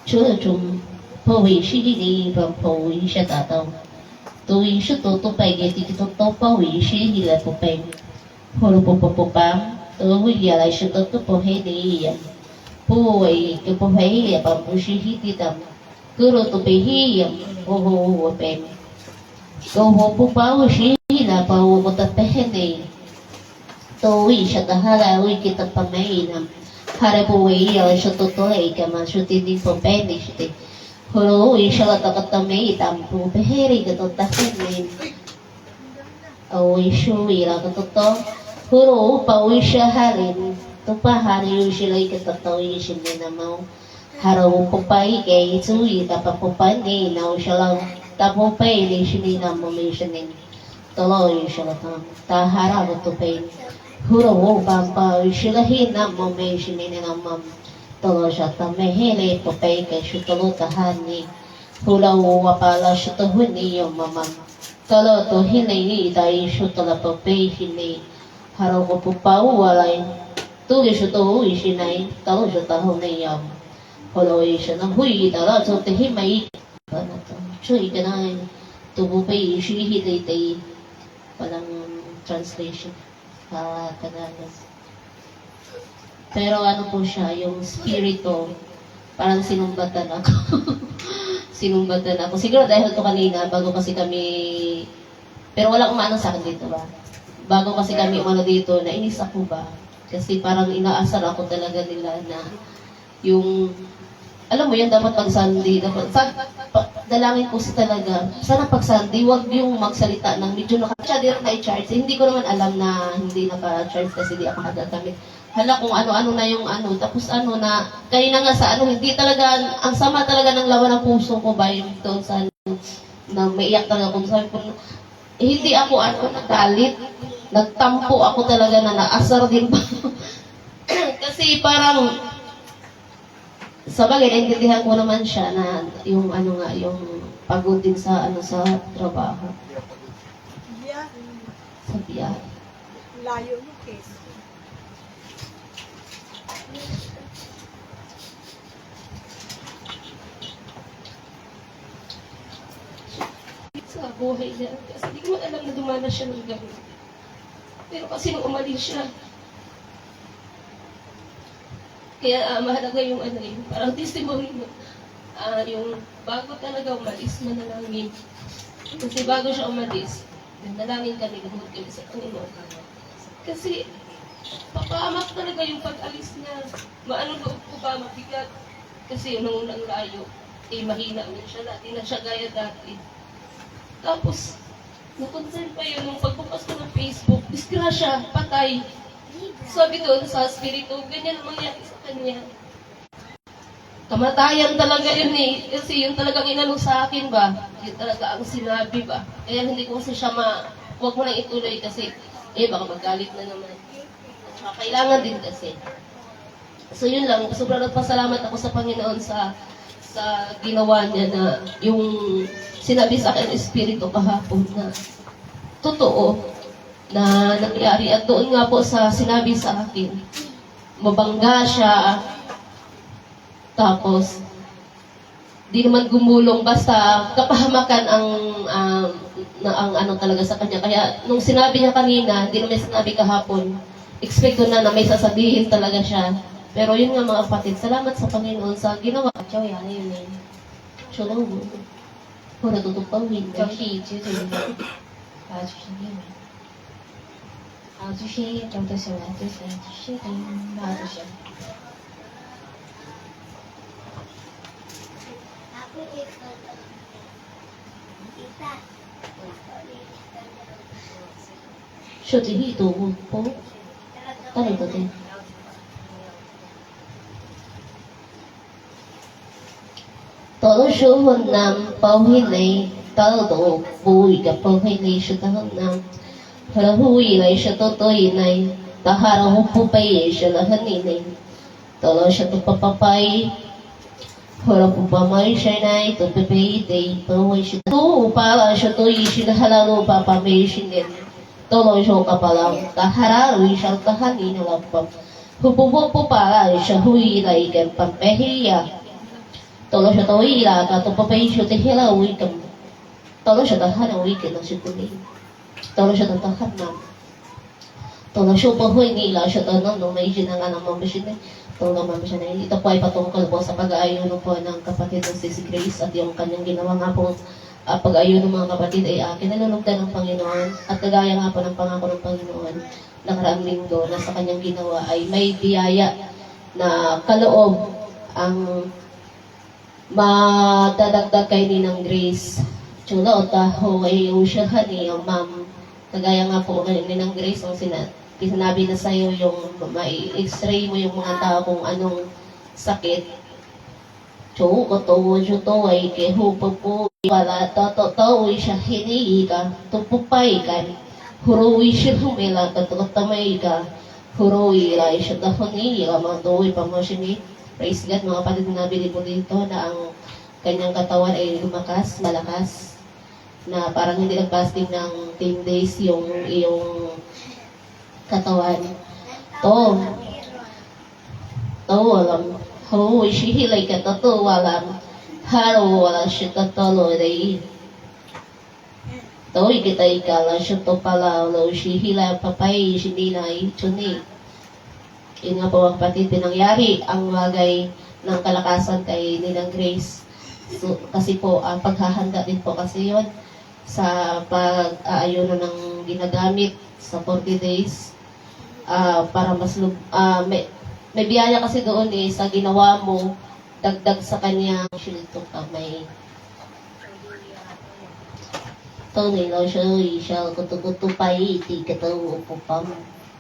这种破坏是你的破坏是达到，对是都白嘅，都破坏是你来不白，或者不白，都会也来是都破坏你呀，破坏个破坏也不是你的，个了都被黑呀，我白，个我不包是你来包我都白你。Tuwi siya kahalawi kita pamainam. Harabuwi siya siya tutuloy ka man siya tindi po pwede siya. Huluwi siya takatamitam po peheri ka tutahin. Awi siya ka tuto. Hulu pawi siya halin. Tupahari siya lay ka tatawi siya namaw. Haraw po pa ikay ituwi kapapupay ni naw siya lang. Tapo pwede siya ninamami siya nin. Tuloy siya lang. Tahara ko tupay. Huro bamba shilahin na mame shinin na mam tolo shata mehele popay ke shutolo tahani hula wapala shutohuni yo mamam tolo to hini dai shutola popay hini haro ko pupau walay tugi shuto ishinay tolo shutahuni yam holo ishana hui dala to tehimai chui kanay tubu pay shihi dai parang translation Tagalog. Pero ano po siya, yung spirito, parang sinumbatan ako. Sinumbatan ako. Siguro dahil to kanina, bago kasi kami, pero wala umano sa akin dito ba? Bago kasi kami umano dito, nainis ako ba? Kasi parang inaasar ako talaga nila na yung, alam mo yan, dapat pag Sunday, dapat, dalangin ko sa talaga, sana pag Sunday, wag yung magsalita ng medyo siya direct na i-charge. Hindi ko naman alam na hindi naka-charge kasi di ako nagagamit. Hala kung ano-ano na yung ano, tapos ano na, kaya na nga sa ano, hindi talaga, ang sama talaga ng lawan ng puso ko ba yung doon sa ano, na maiyak talaga kung sabi ko, hindi ako ano, nagalit, nagtampo ako talaga na naasar din ba. Kasi parang, sa bagay, naintindihan ko naman siya na yung ano nga, yung pagod din sa ano sa trabaho. Sa biyahe. Layo mo, Case. Sa buhay niya. Kasi di ko alam na dumana siya ng gano'n. Pero kasi nung umalis siya, kaya mahalaga yung ano yun, parang testimony mo. Yung bago talaga umalis, manalangin. Kasi bago siya umalis, nanalangin kami, gumod kami sa Panginoon. Kasi papahamak talaga yung pag-alis niya. Maano loob ko ba, mabigat. Kasi nung unang layo, mahina na siya, dati na siya gaya dati. Tapos, na-concern pa yun, nung pagbukas ko ng Facebook, disgrasya, patay. Sabi doon sa spirito, ganyan mangyari sa kanya. Kamatayan talaga yun eh. Kasi yun talagang inano sa akin ba? Yun talaga ang sinabi ba? Kaya hindi ko kasi siya huwag mo nang ituloy kasi, baka magalit na naman. At saka kailangan din kasi. So yun lang, sobrang nagpasalamat ako sa Panginoon sa ginawa niya na yung sinabi sa akin ng Espiritu kahapon na totoo na nangyari. At doon nga po sa sinabi sa akin, mabangga siya, tapos di naman gumulong, basta kapahamakan ang ano talaga sa kanya. Kaya nung sinabi niya kanina, hindi naman sinabi kahapon, expect ko na may sasabihin talaga siya. Pero yun nga mga kapatid, salamat sa Panginoon sa ginawa. Chow yan, yun eh. Chow lang mo. Kung natutupawin. 就可以接着就是念就是找的小孩就是那就是Siya dito po. Talaga din. Tổ số hôn nam bao huy này tớ độ vui gặp bao huy này sự ta hôn nam hờ huy này sự tôi này ta hà ra hút bù bay sự là hân này tớ là sự tôi pa bay hờ ra bù ba mai sự này tôi bê bê đây bao huy sự tu pa là sự tôi sự là hà ra lu pa bay sự này tớ là sự ka pa lang ta hà ra ui sự ta hân này là pa Hupupo para siya huila ikan pampehiya. Tolo siya tawila ka tupapay siya tehila uwikan. Tolo siya tahan uwikan na siya tuli. Tolo siya tahan na. Tolo siya pahuy nila siya tanong no may ginanga ng mga siya. Tolo mama siya na ito po ay patungkol po sa pag-aayon po ng kapatid ng si Grace at yung kanyang ginawa nga po pag-aayon ng mga kapatid ay kinalulugdan ng Panginoon at kagaya nga po ng pangako ng Panginoon nakaraang linggo na sa kanyang ginawa ay may biyaya na kaloob ang madadagdag kay Ninang Grace. Chula o taho ay usyahan ang ma'am. Kagaya nga po ni Ninang Grace ang sinabi na sa'yo yung may-x-ray mo yung mga tao kung anong sakit. Chou ko to ay kehupo po wala to siya hinihi ka tupupay ka huruwi siya humila katukamay ka huruwi la siya tahoni ka mga tuwi pa mo siya ni praise God mga kapatid na nabili po dito na ang kanyang katawan ay lumakas, malakas na parang hindi nag-fasting ng 10 days yung iyong katawan to walang huruwi siya hilay ka walang haro wala siya tatalo day. Tawi kita ikala siya to pala lo siya hila papay siya dinay chuni. Yun nga po ang kapatid pinangyari ang bagay ng kalakasan kay Ninang Grace. So, kasi po paghahanda din po kasi yun sa pag-aayuno ng ginagamit sa 40 days para mas may biyaya kasi doon sa ginawa mo dagdag sa kanya shilto ka may tunay lang siya kutukutu pa iti kataw upupam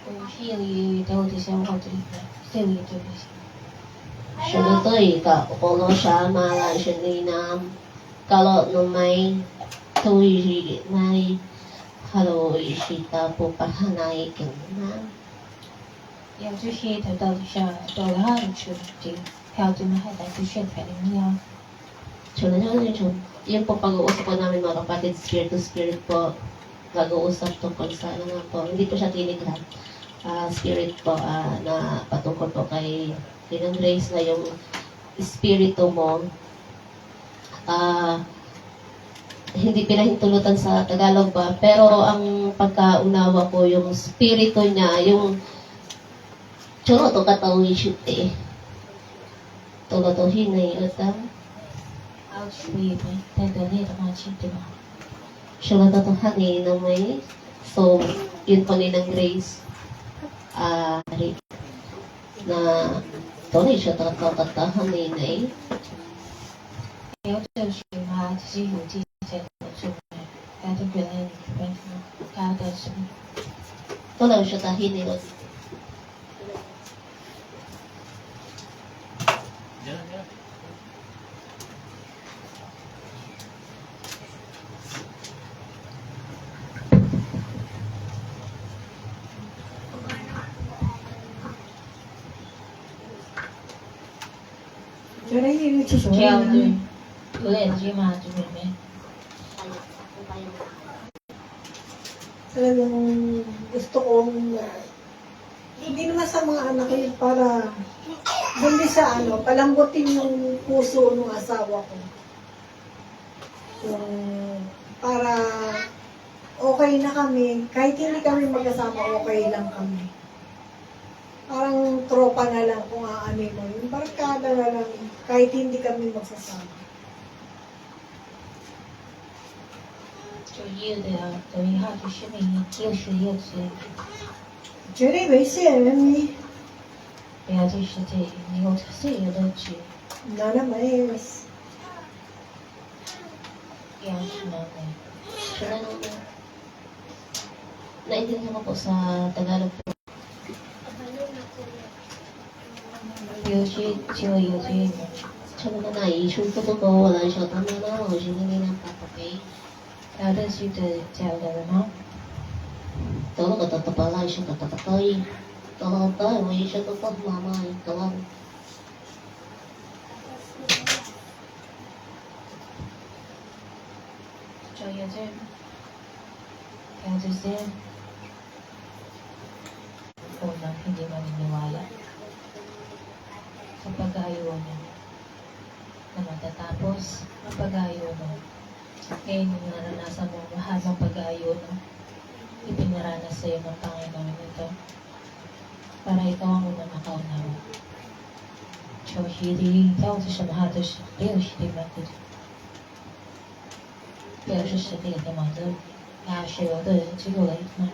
我是有的我的想法对的，这个对的。 siya to ka ulo siya mala siya ninam kalau no may tuwi may halo isita po pahanay kina 要这些得到的下到了二处的，还有对面还在不选材的呀。 Chula yun. Yun po pag-uusap po namin mga kapatid, spirit to spirit po, nag-uusap tungkol sa ano nga po, hindi po siya tinigrad. Spirit po na patungkol po kay Ninang Grace na yung espiritu mo, hindi pinahintulutan sa Tagalog ba, pero ang pagkaunawa ko, yung spiritu niya, yung churo to katawi shute. Tulo to hinay utam. 还有属于的，在国内的话，其对吧？ Siya matatuhani na may so yun po Ninang Grace na tunay siya tatatahan ni Nay 还有这属于嘛，其实有这些的属于，大家都觉得你本身大家的什么？ tunay siya tahin ni Lord. Pero hindi rin susunod. 这样对，有点鸡嘛，这里面。 Talagang gusto kong hindi naman sa mga anak ko yun para hindi sa palambutin yung puso ng asawa ko. Yung para okay na kami, kahit hindi kami mag-asama, okay lang kami. Parang tropa na lang kung aanin mo. Yung barkada na lang, kahit hindi kami magsasama. 就业的等于哈，就是那又是又是， Jerry, may siyempre. 不要就是这，你有这有的去， Nana, mais. 不要什么的。 Siya na naintindihan ko po sa Tagalog po. 有些就有些， Siya na naisun ko to wala siya tama na o siya na napapakay. 还有的是的这样的人吗？ Tolo ka tatapala siya tatatay. Tolo tayo may siya tatap mamay kalang. 就有这，还有这些，我男朋友嘛，你没完了。sa pag-aayuno na matatapos ang pag-aayuno. Ngayon yung naranasan mo mahabang pag-aayuno, ipinaranas sa iyo ng Panginoon ito para ikaw ang unang makaunawa. 求西的到底什么哈都是没有西的嘛的，表示实力的嘛的，那是有的这个来嘛。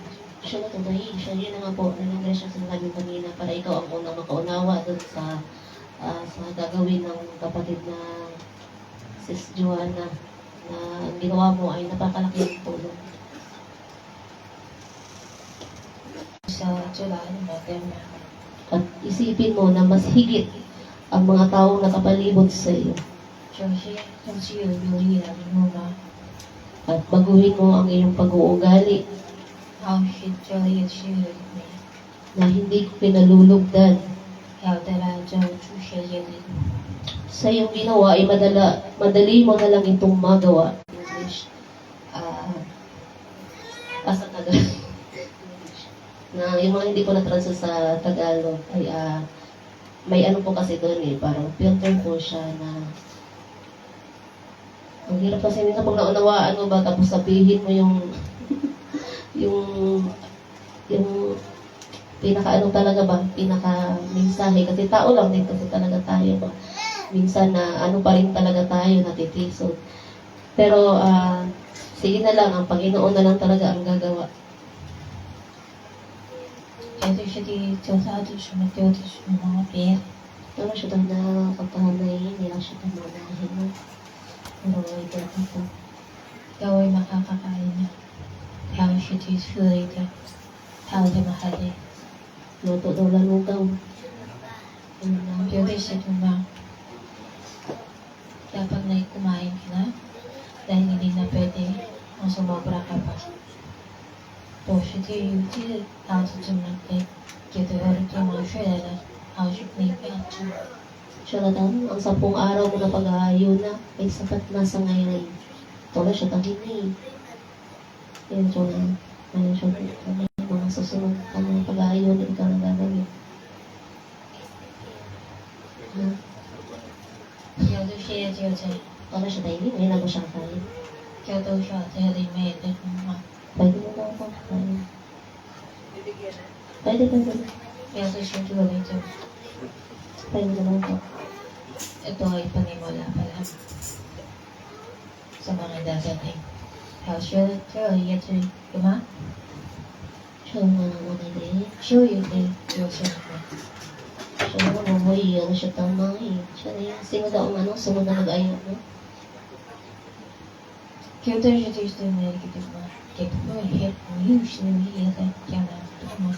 Siya natutuyi. Siya yun na nga po, nangyari siya sa namin kanina para ikaw ang unang makaunawa dun sa gagawin ng kapatid na Sis Joanna na ang ginawa mo ay napakalaking tulong. sa 就来嘛的嘛， At isipin mo na mas higit ang mga taong nakapalibot sa iyo. 就是东西有力的明嘛， At baguhin mo ang iyong pag-uugali 然后是这也是有力， na hindi ko pinalulugdan. 有的啦就主学也力， Sa iyong ginawa ay madali mo na lang itong magawa. English. Sa Tagalog. Na yung mga hindi ko na-translate sa Tagalog ay may ano po kasi doon eh, parang filter po siya na ang hirap kasi minsan pag naunawaan mo ba tapos sabihin mo yung yung pinaka ano talaga ba, pinaka mensahe kasi tao lang din kasi talaga tayo ba. Minsan na ano pa rin talaga tayo natitisod. Pero sige na lang, ang Panginoon na lang talaga ang gagawa. 也就是的就他的什么丢的什么毛病， Pero siya daw na pagkahanay, hindi lang siya pamanahin mo. Pero ito ako. 各位嘛哈哈哈的，还有是的出来的，还有的嘛哈的， Luto daw lang lugaw. Yun lang. 有的是的嘛。Kapag na kumain ka na, dahil hindi na pwede, ang sumobra ka pa. 我是对于这个老子这么给给对我的对忙睡来了，好是没办法。 Siya na daw, ang 10 araw mo na pag-aayo na, ay sapat na sa ngayon. Ito na siya tahin na eh. Yan siya na, ano siya, mga susunod ka mga pag-aayo na ikaw na gagawin. Ha? 有的些就在， Ito na siya tahin, may nago siyang kain. 就都是在里面的嘛。 Pwede mo daw ako kain. Pwede. 有的是这个里就 Pwede naman po. ito ay panimula pala sa mga dadating. 还有学这个也是有吗？ Siya nga naman hindi. 修也可以有什么？ Siya naman umuwi, ano siya tama eh. Siya na yung sino daw ang sunod na nag-ayo mo. 有的是就是那个地方，给不会也不用是也在江南对吗？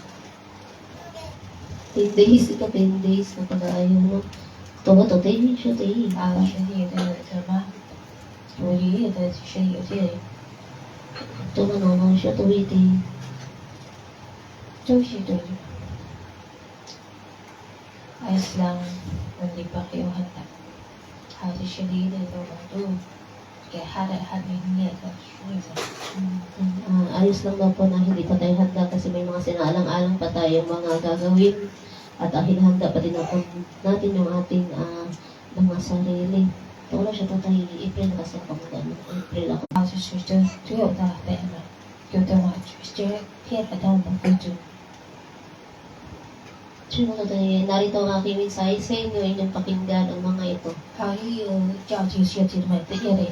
10 days ito, 10 days na pag-aayo mo. Ito ba ito? 10 siya, 10. 啊，学弟的什么？我爷爷的是有些 Ito na naman siya, tuwiti. 周系对。ayos lang hindi pa kayo handa. Hadi siya的都都给had niya sa suwisa. Ayos lang daw po na hindi pa tayo handa kasi may mga sinaalang-alang pa tayong mga gagawin at hinahanda pa din ako natin yung ating mga sarili. Ito wala siya tatay April kasi ako mag-ano. April ako. 老师是这只有大白了，有的话就是骗得到我们贵族。 Sino ka tayo? Narito ang aking mensahe sa inyo, inyong pakinggan ang mga ito. 还有教育学姐妹的也得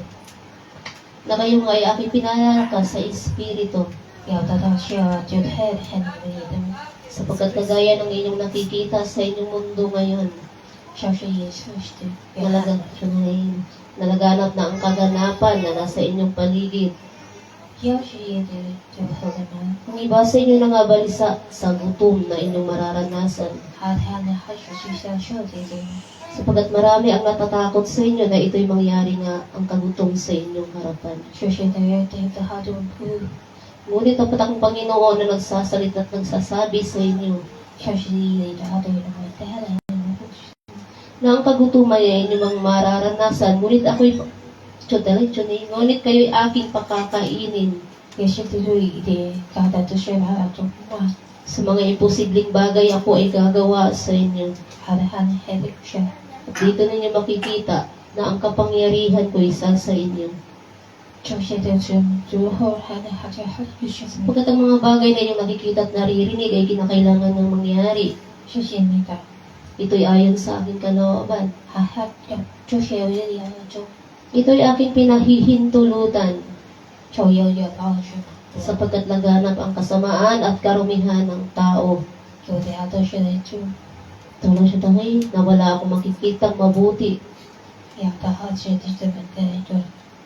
Na kayo ay aking pinalakas sa Espiritu 要得到需要就太很的也的， sapagkat kagaya ng inyong nakikita sa inyong mundo ngayon, 小学也是的，要他 nalaganap na ang kaganapan na nasa inyong paligid. 要学也得就好的嘛。 Ang iba sa inyo nangabalisa sa gutom na inyong mararanasan, 他呢还是去享受这个， sapagkat marami ang natatakot sa inyo na ito'y mangyari nga ang kagutom sa inyong harapan. 学学的也得的好多不， Ngunit tapat akong Panginoon na nagsasalita at nagsasabi sa inyo 小学也得好多人嘛，但是呢， na ang kagutuman ay inyong mararanasan, ngunit ako'y ngunit kayo'y aking pakakainin. 也是对对的，搞得就是把中嘛， Sa mga imposibleng bagay ako ay gagawa sa inyo. 하나님의 시 At dito ninyo makikita na ang kapangyarihan ko isa sa inyo. 这些的之后还是 Pagkat ang mga bagay na inyong nakikita at naririnig ay kinakailangan ng mangyari. 谢谢你的， Ito'y ayon sa aking kalooban. 这些有力量就 Ito'y aking pinahihintulutan 就有到是吗？ sapagkat laganap ang kasamaan at karumihan ng tao. 有的呀都是的就 Tulad siya tayo, na wala akong makikitang mabuti, 有的好是的这本的就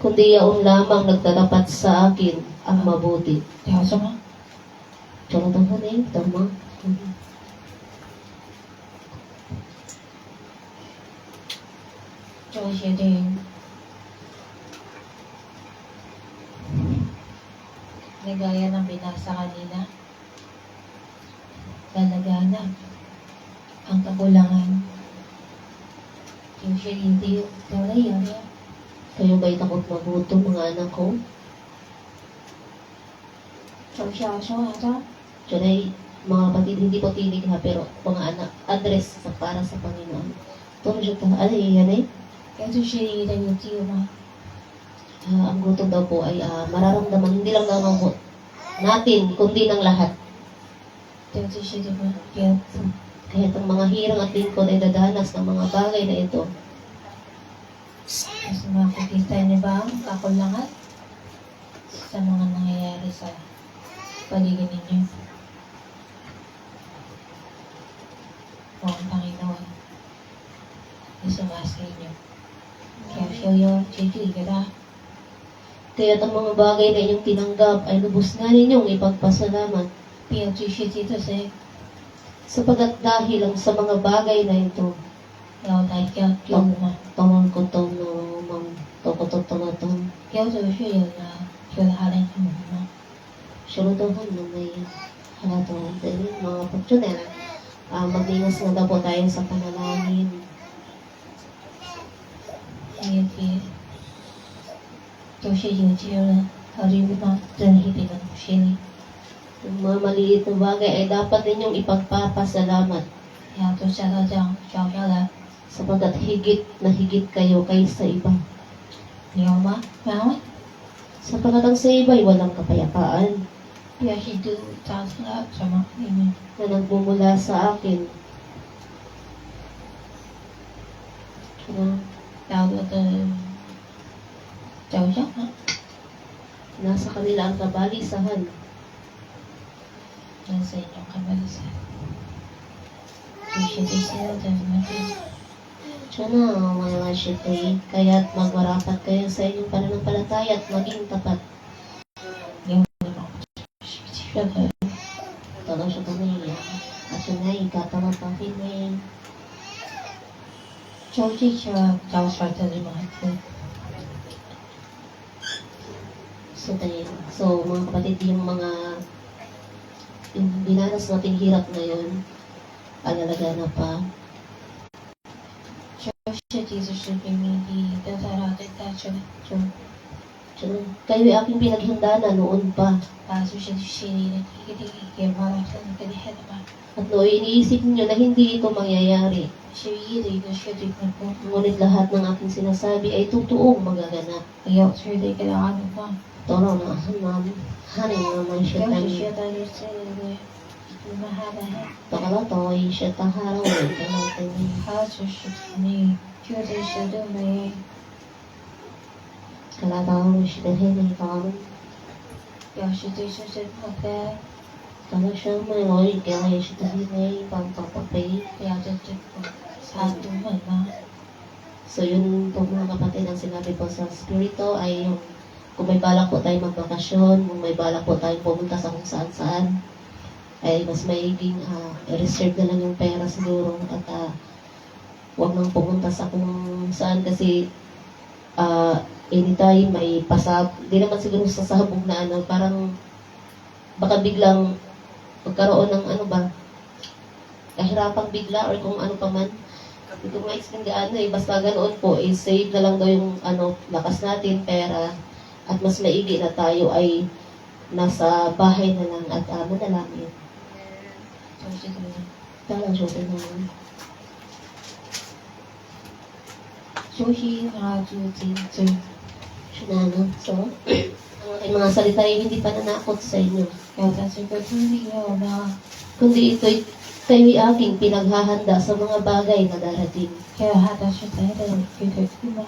kundi yaon lamang nagtatapat sa akin ang mabuti. 聊什么？ Tulad ang huli, tama. 这些的。Nagaya ng binasa kanina, lalaganap ang kakulangan. Yung siya hindi talay yan. Kayo ba'y takot magutom, mga anak ko? So siya ata, Diyan ay, mga kapatid, hindi po tinig ha, pero mga anak, address sa para sa Panginoon. Tulad siya tayo, alay, yan eh. ito siya yung tiyo ma. Ang gutom daw po ay mararamdaman, hindi lang daw natin, kundi ng lahat. Ito siya diba? Kaya Kahit ang mga hirang at lingkod ay dadanas ng mga bagay na ito. mas makikita niyo ba ang kakulangan sa mga nangyayari sa paligid ninyo? O ang Panginoon ay sumasa inyo. Kaya siya yung chiji, diba? Kaya't ang mga bagay na inyong tinanggap ay lubos na ninyong ipagpasalamat. 并继续记得谁 Sapagat dahil lang sa mga bagay na ito, 要来要吗？ tawag ko to no mang tokototong 要就是有的，有的还能什么吗？ Surutohan na may halato. Dahil mga pagtunel, maglingas na daw po tayo sa panalangin. 也就是有些人考虑吗？真的这个心里 Yung mga maliit na bagay ay dapat ninyong ipagpapasalamat 要都下到这样小下来， sapagkat higit na higit kayo kaysa iba. 你有吗？有吗？ Sapagkat ang sa iba ay walang kapayapaan 也是都找出来什么？你们 na nagmumula sa akin. Na 要的走向啊， nasa kanila ang kabalisahan. 那是一种看法的噻。就是这些的什么的， Sana mga syempre, kaya't magwarapat kayo sa inyong pananampalataya at maging tapat. 这个 Tolo siya kami, at siya na ikatawa pa kini. 就是这找出来的什么的， So, mga kapatid, yung binanas nating hirap na yun, alalaga na pa. 就是其实是明明的在那对待着的，就 So, kayo ay aking pinaghanda na noon pa. 把就是心里的一个给妈妈说那个厉害的吧， At nooy iniisip niyo na hindi ito mangyayari. 是一的一个是这个不， Ngunit lahat ng aking sinasabi ay totoong magaganap. 没有是这个阿努嘛， Tolo na, haning naman siya 要是 tayo. 学的就是你们还的， Takalotoy siya taharaw. Takalotoy. 还就是你觉得是的没， Kalataw siya dahil ikaw. 要是对是真的， Kala siya may loy, kaya siya dahil may pagpapapay. 不要这个啥都没嘛， So yun po mga kapatid, ang sinabi po sa Spirito ay yung kung may balak po tayo magbakasyon, kung may balak po tayo pumunta sa kung saan-saan, ay mas maiging i-reserve na lang yung pera siguro at huwag nang pumunta sa kung saan kasi anytime may pasab, di naman siguro sasabog na parang baka biglang magkaroon ng kahirapang bigla or kung ano pa man. Hindi ko ma-explain gaano basta ganoon po, save na lang daw yung lakas natin, pera, at mas maigi na tayo ay nasa bahay na lang at manalangin. 就是这个样。当然说真的，休息啊，就 sinana. So, ang aking mga salita ay hindi pananakot sa inyo. 有的这个经历有呢， Kundi ito'y kayo'y aking pinaghahanda sa mga bagay na darating. 还有他的是谁的具体是吗？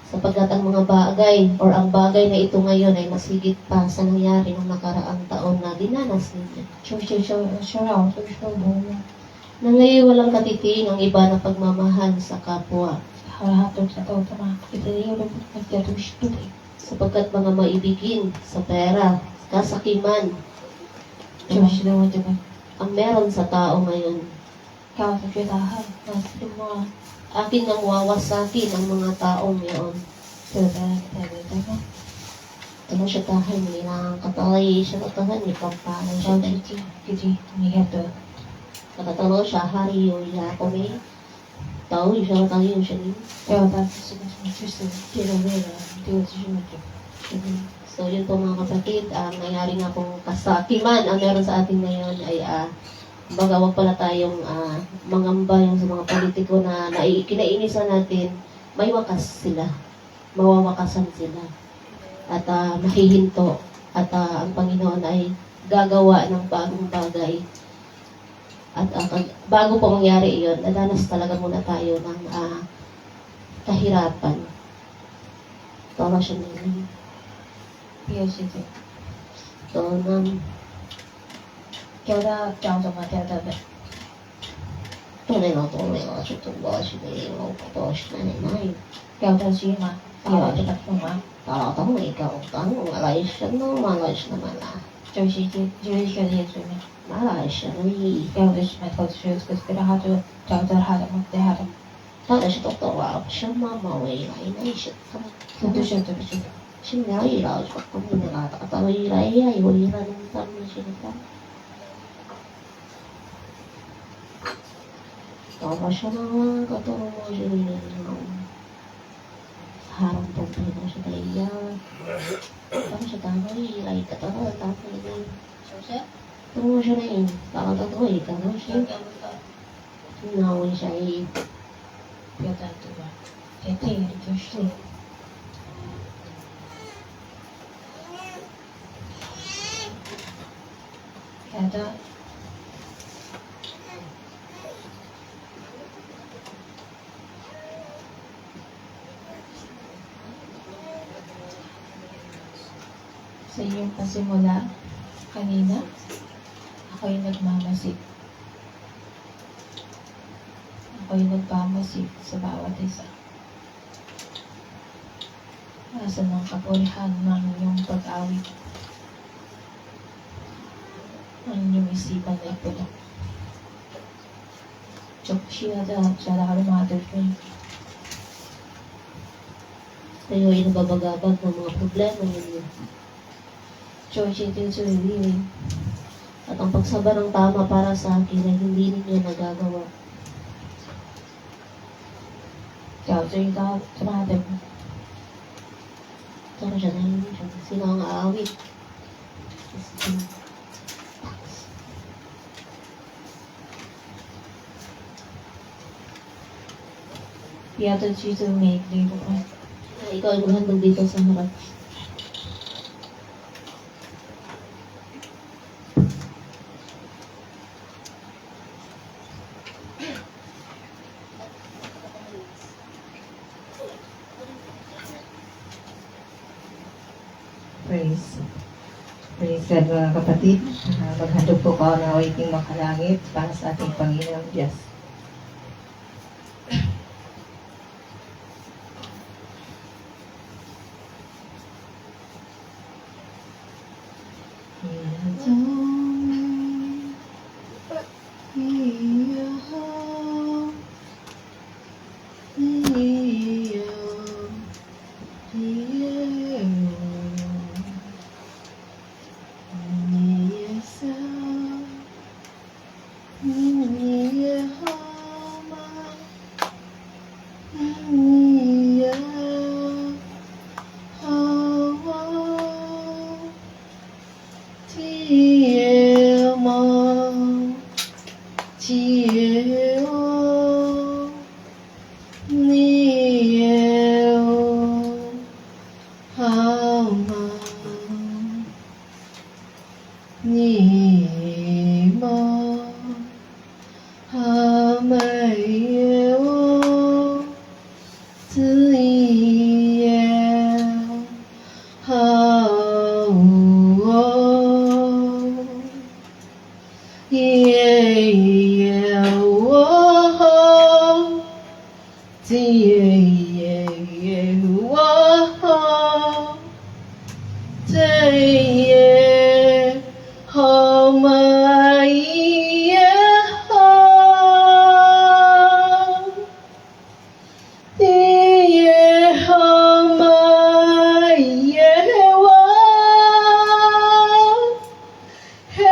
Sapagkat ang mga bagay or ang bagay na ito ngayon ay mas higit pa sa nangyari nung nakaraang taon na dinanas ninyo. 就是说让我就是说我， Na ngayon walang katiting ang iba na pagmamahal sa kapwa. 好了，都知道的嘛，这个有的不叫都是对的， Sapagkat mga maibigin sa pera, kasakiman, 就是的我这个， ang meron sa tao ngayon. 让我觉得很那什么， Akin nang wawasakin ang mga taong yaon. 对的对的对的， Ito siya tahan nilang katalay siya katahan ni pampalay 然 siya 后 tayo. 你看的， Nakatalo siya hari o ya kami. Tao siya tayo siya ni. 还有他是个什么，就是这个为了这个就是那种， So yun po mga kapatid, ang nangyari nga pong kasakiman ang meron sa atin ngayon ay baga wag pala tayong mangamba yung sa mga politiko na kinainisan natin, may wakas sila. Mawawakasan sila. At mahihinto. At ang Panginoon ay gagawa ng bagong bagay. At bago po mangyari iyon, nadanas talaga muna tayo ng kahirapan. Tama siya nila. 也是这， So, 叫他讲什么叫他的， tunay na siya tuwa siya na yung mga siya na nanay. 叫他去嘛，有这个什么， Para tayo may ikaw tanong, malay siya no, malay siya naman 就是就是学的也是嘛， malay siya na要的是嘛，或者是这个他就找到他的嘛，对他的， Tara siya tuwa siya mamaway na siya. 不是对不是的， Siya nailaw siya kung nakakatawa ay wala nang kami siya na. Tawa siya na katulong mo siya na harang po na siya tayo. Tama siya tama ilay katawa tama ilay. Tunggu siya na yun. Takang tatawa tama siya. Naway siya 不要再对吧？这个就是。好的， sa iyong pasimula kanina, ako'y nagmamasid. Ako'y nagmamasid sa bawat isa. Nasa ng kapurihan ng iyong pag-awit. Ang iyong isipan ay puno. 적시하자 자라를 만들면 tayo ay nababagabag ng mga problema ninyo. 做一些对自己利益 At ang pagsaba ng tama para sa akin ay hindi ninyo nagagawa. 找这一刀他妈的 Tara siya na yun siya. Sino ang aawit?别的句子没离不开。 Ikaw ay maghandog dito sa harap. Praise God mga kapatid. Maghandog po ko na awiting makalangit para sa ating Panginoong Diyos. 也哦，你也哦，好吗？你吗？好美也哦，自己也好哦。也我，也我，也好嘛也好，你也好嘛也我。黑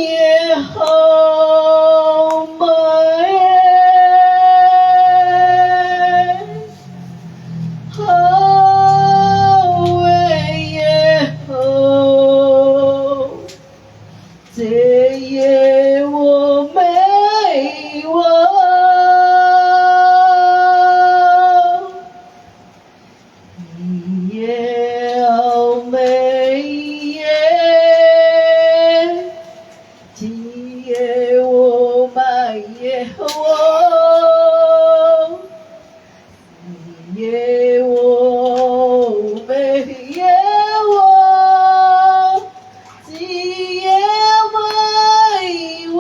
夜好吗？好也好，这夜我没忘。一夜好美夜。今夜我满夜我，今夜我每夜我，今夜每我，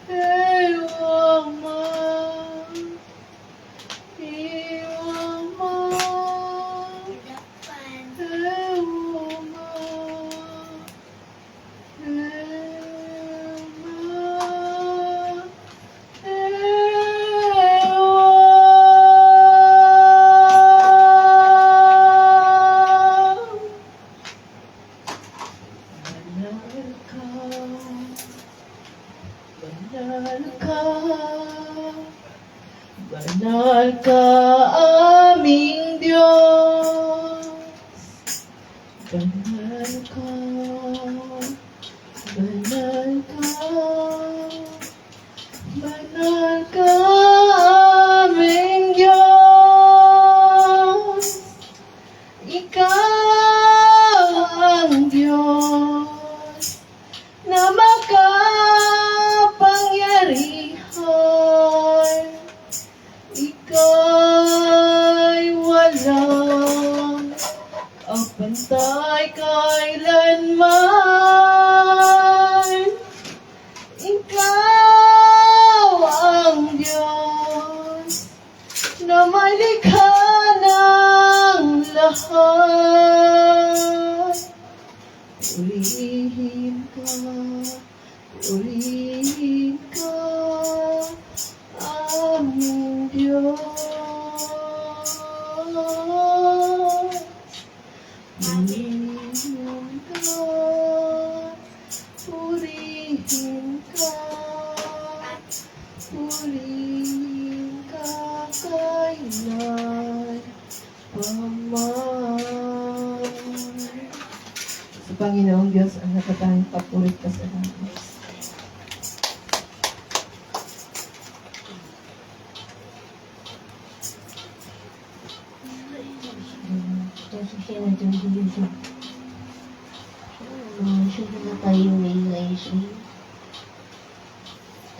给我吗？给我吗？给我吗？给我吗？给我。Benarkah amin Dios? Benarkah? Benarkah amin Diyos? Ikaw ang Diyos na makapangyarihan. Ika'y walang kapantay kailanman. Ikaw ang Diyos na may likha ng lahat. Purihin ka, aming Diyos. Purihin ka, purihin ka kailan paman. Sa Panginoong Diyos ang natatanging papurit ka sa langit. Şunu tayo neyleşin.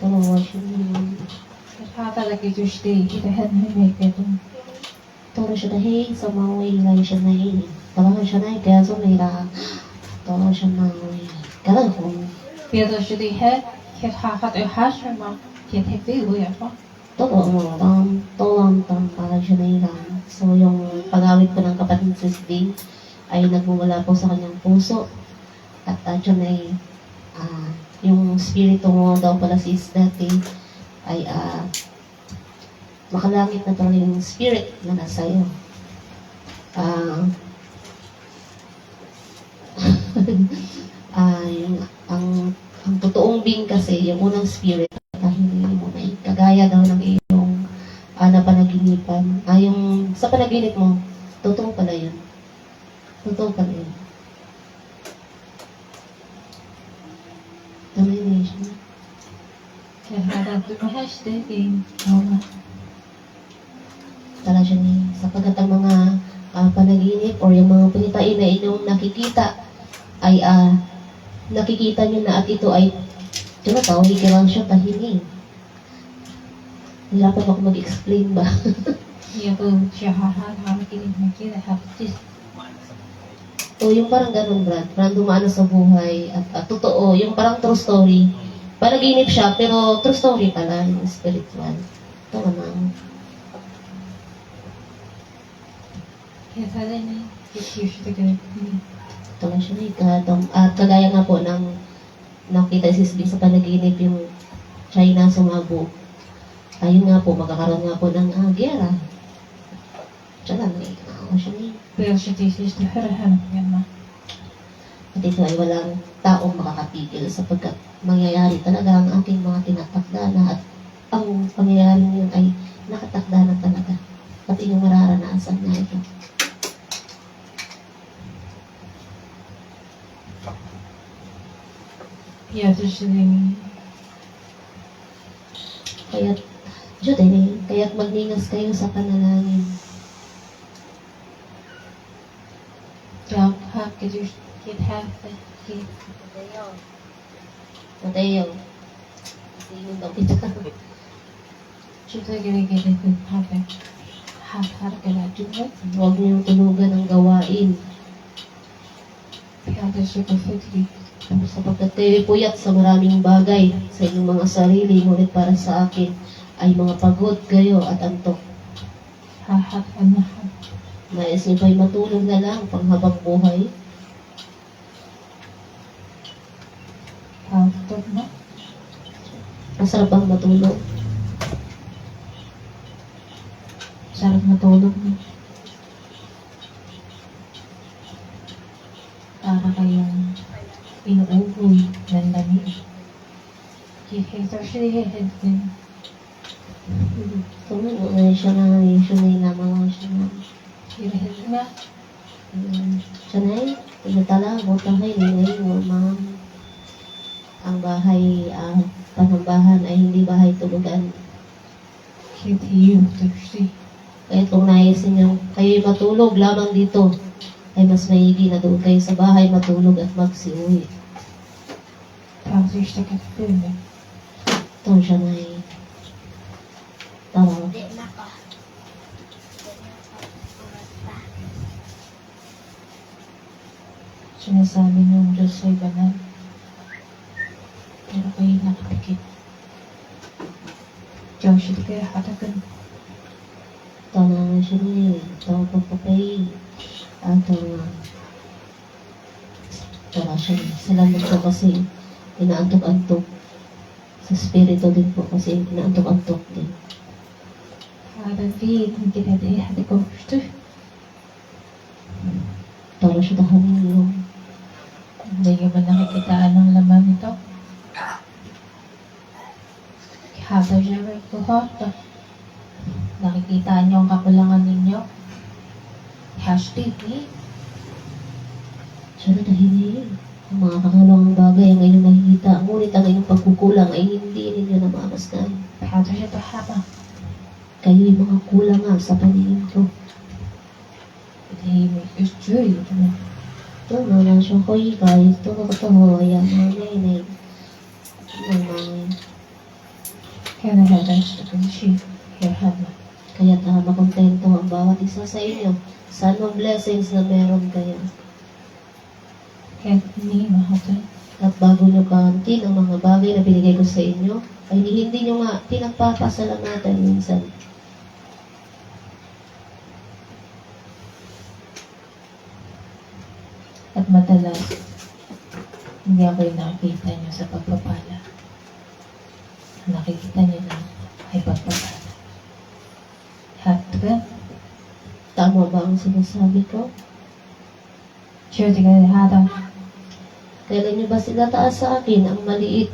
Tamam şunu. Hatalaki düştü, gidehem hemekledim. Toro siya dahi sa mga ilay siya na hili. Talaga siya na kaya sa nila. Toro siya na kala ko. Pero düştü he, ket hakat öhaşma, ket hepti uyapa. Totoo mo tam para siya na ilang. So yung pag-awit ko ng kapatid sa Steve ay nagmumula po sa kanyang puso. At dyan ay yung spirito mo daw pala sis dati ay makalangit na talaga yung spirit na nasa iyo. Ang totoong being kasi, yung unang spirit, hindi mo na kagaya daw ng iyong napanaginipan. Yung sa panaginip mo, totoo pala yun. Totoo pala yun. هذا ما din. Oo. Tala siya ni sapagkat ang mga panaginip or yung mga panitain na inyong nakikita ay nakikita niyo na at ito ay tinatawag lang siya tahini. Hirapan ako mag-explain ba? Iya po siya hakikinig na kila hapis. O yung parang ganun, Brad. Parang dumaan na sa buhay at totoo. Yung parang true story. Panaginip siya, pero true story pala. Yung spiritual. Ito naman. Kaya sana ni i-share siya Ito lang siya at kagaya nga po ng nakita si Sisbing sa panaginip yung China sumabog. Ayun nga po, magkakaroon nga po ng gera. Siya lang, ako siya ni. Pero siya tisis na harahan yan ma. At ito ay walang taong makakapigil sapagkat mangyayari talaga ang ating mga tinatakda na at ang pangyayari yun ay nakatakda na talaga. At inyong mararanasan na ito. Iya to siya din. Kaya't magningas kayo sa panalangin. Job hackers get half the kid. Mateo. Sino daw kita? Siya gonna get it with happen. Half gonna do it. Huwag niyong tulugan ang gawain. Kaya to siya perfectly. Sapagkat kayo'y puyat sa maraming bagay sa inyong mga sarili, ngunit para sa akin ay mga pagod kayo at antok. Hahat na. Nais niyo ba'y matulog na lang panghabang buhay? Half na. Masarap bang matulog? Sarap matulog ni. Para kayong inuugoy ng lamig. Kaya siya head din. Tumulong na siya na siya na inamawa siya na. Head na. Siya na tinatala, butang kayo, ngayon mo, ma'am. Ang bahay, panambahan ay hindi bahay tulugan. Kaya you thirsty. Kaya kung nais ninyo kayo'y matulog lamang dito, ay mas maigi na doon kayo sa bahay matulog at magsiuwi. Tapos siya ka film. Ito siya na tawag. Sinasabi ng Diyos ay banal. Pero kayo nakapikit. Diyos siya di kaya hatagan. Tama na siya na tawag pa po kayo. At tara siya na. Salamat po kasi inaantok-antok. Sa spirito din po kasi inaantok-antok din. Hadan vi hindi na di hati ko gusto. Tara siya na yung Hindi ka ba nakikitaan ng laman nito? Hata siya ba ito hata? Nakikita niyo ang kakulangan ninyo? Hashtag eh. siya na dahil ang mga kakalangang bagay ang inyong nakikita. Ngunit ang inyong pagkukulang ay hindi ninyo namamasdan. Hata siya ito hata. Kayo'y mga kulang nga sa paningin ko. Hindi mo i-joy ito na. Ito na lang siya ko guys. Ito na kataho. Ayan, mga nay. Kaya nahada siya ito siya. Kaya hata. Kaya makontento ang bawat isa sa inyo. Sa anong blessings na meron kayo. Kaya hindi mahata. At bago nyo kauntin ang mga bagay na binigay ko sa inyo, ay hindi nyo nga pinagpapasalamatan minsan. At madalas, hindi ako yung nakikita niyo sa pagpapala. Ang nakikita niyo na ay pagpapala. Hata. Tama ba ang sinasabi ko? Sure, tika na hata. Kailan nyo ba sila taas sa akin ang maliit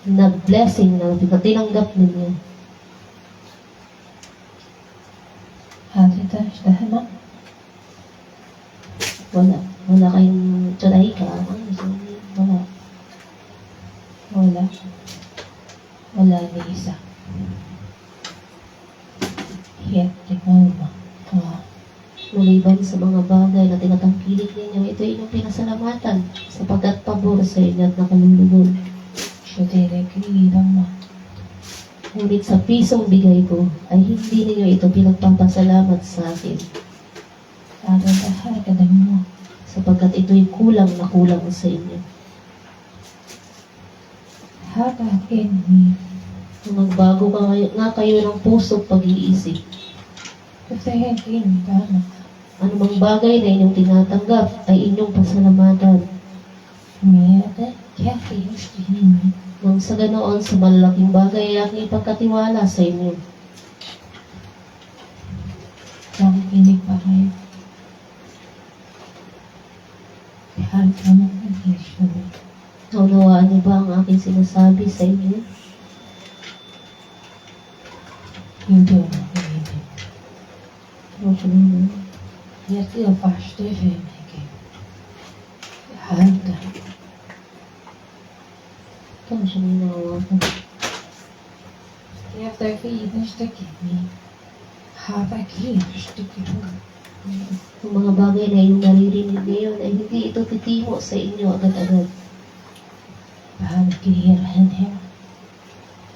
na blessing na tinanggap ninyo? Hata ito, siya na. Wala kayong tsuray ka. Wala. Wala. wala ni isa. Tingnan mo. Maliban sa mga bagay na tinatangkilik ninyo, ito ay inyong pinasalamatan sapagkat pabor sa inyo at nakalulugod. Mo. Ngunit sa pisong bigay ko, ay hindi ninyo ito pinagpapasalamat sa akin, Mo. sapagkat ito'y kulang na kulang sa inyo. Kung magbago nga kayo ng puso pag-iisip, anumang bagay na inyong tinatanggap ay inyong pasalamatan. Nang sa ganoon, sa malalaking bagay ay aking ipagkatiwala sa inyo. Nakikinig pa kayo. Naunawaan niyo ba ang aking sinasabi sa inyo? Hindi ako nakikinig. Rosalina, Jeg skal første filmmaking. Handa. Rosalina, ako. Efter 4 stycken har verkligen stycken. Ang mga bagay na iyong naririnig ngayon ay hindi ito titimo sa inyo agad-agad. Han ger henne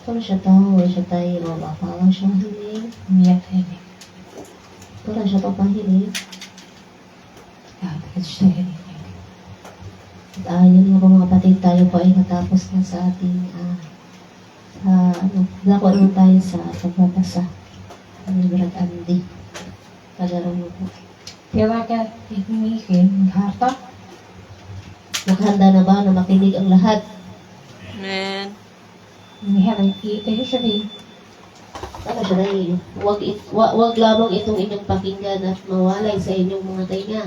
Kung siya tao, siya tayo, mapapawang siya hiling. med henne. Para siya papahiling. Jag förstår henne. At yun nga po mga kapatid, tayo po ay natapos na sa ating dako naman tayo sa pagbabasa ng Brad Andy. Pagaraw mo po. Tillbaka till Mikael Karta. Nakahanda na ba na makinig ang lahat? Ni hade inte hur Ano siya na yun? Wag lamang itong inyong pakinggan at mawalay sa inyong mga tainga.